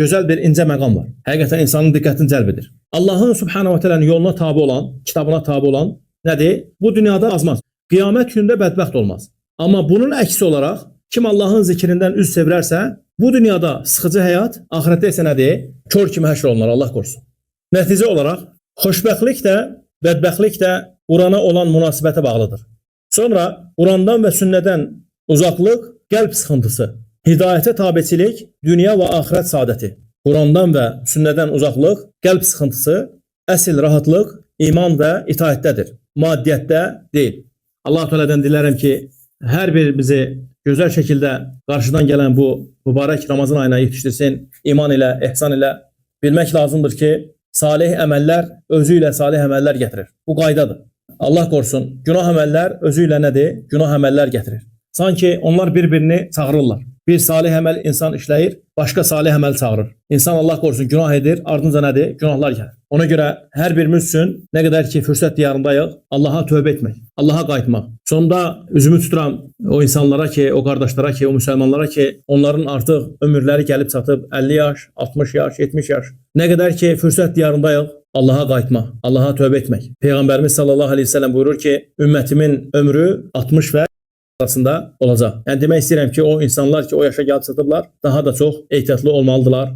gözəl bir incə məqam var. Həqiqətən insanın diqqətini cəlb edir. Allahın Subhanahu wa Taala'nın yoluna tabe olan, kitabına tabe olan nədir? Bu dünyada azmaz. Qiyamət günündə bədbəxt olmaz. Amma bunun əksi olaraq kim Allahın zikrindən üz çevirərsə, bu dünyada sıxıcı həyat, axirətdə isə nədir? Kör kimi həşr olunur, Allah qorusun. Nəticə olaraq xoşbəxtlik də, bədbəxtlik də Qurana olan münasibətə bağlıdır. Sonra Qurandan və sünnədən uzaqlıq qəlb sıxıntısı, hidayətə tabeçilik, dünya və axirət saadəti. Qurandan və sünnədən uzaqlıq qəlb sıxıntısı, əsl rahatlıq, iman və itaətdədir. Maddiyyətdə deyil. Allah Teala'dan dilərəm ki, hər bir bizi gözəl şəkildə qarşıdan gələn bu mübarək Ramazan ayına yetişdirsin, iman ilə, ihsan ilə. Bilmək lazımdır ki, salih əməllər özü ilə salih əməllər gətirir. Bu qaydadır. Allah qorusun, günah əməllər özü ilə nədir? Günah əməllər gətirir. Sanki onlar bir-birini çağırırlar. Bir salih əməl insan işləyir, başqa salih əməl çağırır. İnsan Allah qorusun günah edir, ardınca nədir? Günahlar gəlir. Ona görə hər birimiz üçün nə qədər ki fürsət diyarındayıq, Allaha tövbə etmək, Allaha qayıtmaq. Sonda üzümü tuturam o insanlara ki, o qardaşlara ki, o müsəlmanlara ki, onların artıq ömürləri gəlib çatıb 50 yaş, 60 yaş, 70 yaş. Nə qədər ki fürsət diyarındayıq, Allaha qayıtmaq, Allaha tövbə etmək. Peyğəmbərimiz sallallahu əleyhi və səlləm buyurur ki, ümmətimin ömrü 60 və arasında olacaq. Yəni demək istəyirəm ki, o insanlar ki, o yaşa gəlib çatıblar, daha da çox ehtiyatlı olmalıdırlar.